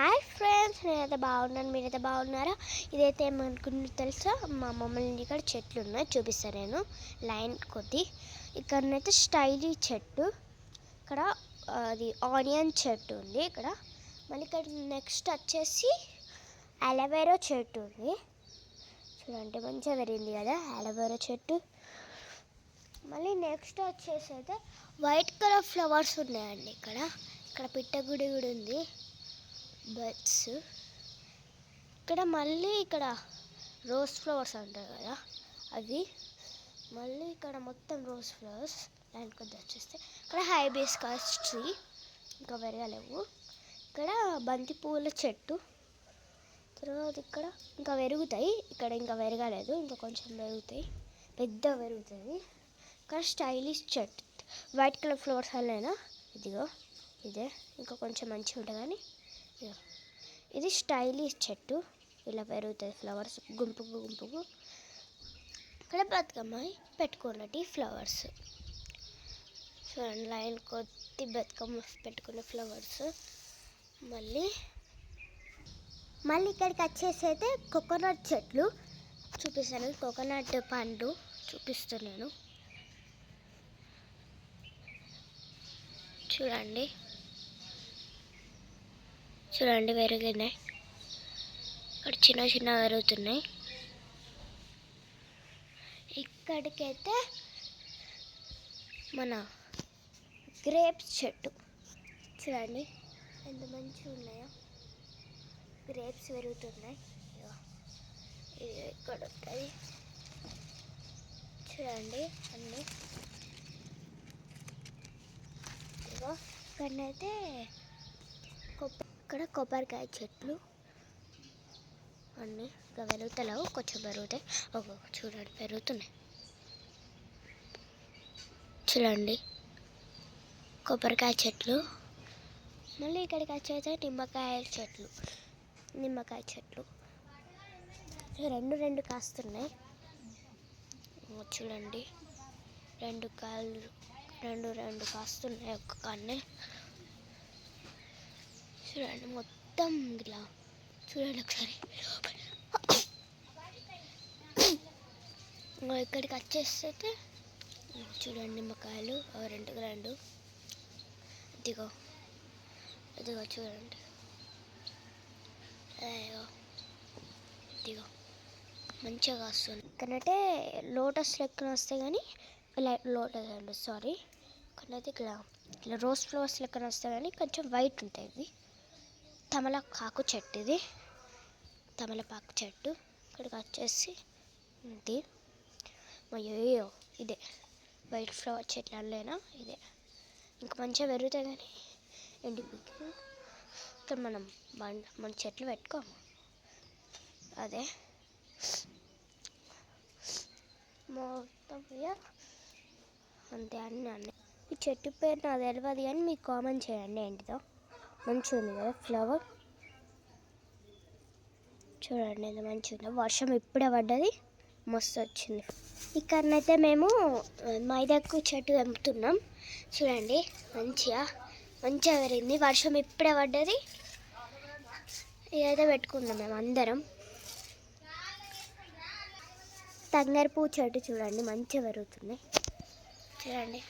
Hi friends, నేనైతే బాగున్నాను. మీరైతే బాగున్నారా? ఇదైతే ఏమనుకుంటున్నా తెలుసా, మా మమ్మల్ని ఇక్కడ చెట్లు ఉన్నాయి, చూపిస్తాను నేను లైన్ కొద్ది. ఇక్కడనైతే స్టైలీ చెట్టు, ఇక్కడ అది ఆనియన్ చెట్టు ఉంది ఇక్కడ. మళ్ళీ ఇక్కడ నెక్స్ట్ వచ్చేసి అలోవెరా చెట్టు ఉంది. చూడండి మంచిగా పెరిగింది కదా అలోవెరా చెట్టు. మళ్ళీ నెక్స్ట్ వచ్చేసి అయితే వైట్ కలర్ ఫ్లవర్స్ ఉన్నాయండి ఇక్కడ. ఇక్కడ పిట్టగుడి కూడా ఉంది, బర్డ్స్. ఇక్కడ మళ్ళీ ఇక్కడ రోజ్ ఫ్లవర్స్ అంటారు కదా అవి. మళ్ళీ ఇక్కడ మొత్తం రోజ్ ఫ్లవర్స్ లైన్ కొద్ది వచ్చేస్తే ఇక్కడ హైబిస్కస్ ట్రీ ఇంకా పెరగలేవు. ఇక్కడ బంతి పూల చెట్టు. తర్వాత ఇక్కడ ఇంకా పెరుగుతాయి, ఇక్కడ ఇంకా పెరగలేదు, ఇంకా కొంచెం పెరుగుతాయి, పెద్ద పెరుగుతుంది. ఇక్కడ స్టైలిష్ చెట్టు వైట్ కలర్ ఫ్లవర్స్ అల్లేనా, ఇదిగో ఇదే. ఇంకా కొంచెం మంచిగా ఉంటుంది కానీ ఇది స్టైలిష్ చెట్టు, ఇలా పెరుగుతుంది ఫ్లవర్స్ గుంపుకు గుంపుకు. ఇక్కడ బతుకమ్మ పెట్టుకున్నట్టు ఫ్లవర్స్ చూడండి, లైన్ కొద్ది బతుకమ్మ పెట్టుకున్న ఫ్లవర్స్. మళ్ళీ ఇక్కడికి వచ్చేసి అయితే కోకోనట్ చెట్లు చూపిస్తాను. కోకోనట్ పండు చూపిస్తాను నేను, చూడండి పెరిగినాయి. ఇక్కడ చిన్న చిన్న పెరుగుతున్నాయి. ఇక్కడికైతే మన గ్రేప్స్ చెట్టు చూడండి ఎంత మంచిగా ఉన్నాయో, గ్రేప్స్ పెరుగుతున్నాయి. ఇది ఇక్కడ ఉంటుంది చూడండి అన్నీ. ఇదిగో ఇక్కడనైతే ఇక్కడ కొబ్బరికాయ చెట్లు అన్నీ ఇంకా పెరుగుతలేవు, కొంచెం పెరుగుతాయి. చూడండి పెరుగుతున్నాయి, చూడండి కొబ్బరికాయ చెట్లు. మళ్ళీ ఇక్కడికి వచ్చేస్తే నిమ్మకాయ చెట్లు రెండు కాస్తున్నాయి. చూడండి రెండు కాయలు రెండు కాస్తున్నాయి ఒక్క కాన్నే. చూడండి మొత్తం ఇలా చూడండి ఒకసారి. ఇక్కడికి వచ్చేస్తే చూడండి నిమ్మకాయలు రెండు ఇదిగో చూడండి, ఇదిగో మంచిగా వస్తుంది. ఇక్కడైతే లోటస్ లెక్కన వస్తాయి కానీ లోటస్ అండి సారీ, ఇక్కడైతే ఇట్లా రోజ్ ఫ్లవర్స్ లెక్కన వస్తాయి కానీ కొంచెం వైట్ ఉంటాయి. ఇవి తమలపాకు చెట్టు, ఇది తమలపాకు చెట్టు. ఇక్కడికి వచ్చేసి ఇది అయ్యో ఇదే వైట్ ఫ్లవర్ చెట్లు అల్లేనా, ఇదే ఇంకా మంచిగా పెరుగుతాయి కానీ ఎండిపోయి. ఇక్కడ మన చెట్లు పెట్టుకోము, అదే మొత్తం అంతే అన్నీ. ఈ చెట్టు పేరు నాకు తెలియదు కానీ మీకు కామెంట్ చేయండి ఏంటిదో. మంచిగా ఉంది కదా ఫ్లవర్, చూడండి ఎంత మంచిగా ఉంది. వర్షం ఇప్పుడే పడ్డది, మస్తు వచ్చింది. ఇక్కడనైతే మేము మైదాకు చెట్టు తెంపుతున్నాం. చూడండి మంచిగా పెరిగింది, వర్షం ఇప్పుడే పడ్డది. ఇదైతే పెట్టుకున్నాం మేము అందరం. తంగేరు పువ్వు చెట్టు చూడండి మంచిగా పెరుగుతుంది, చూడండి.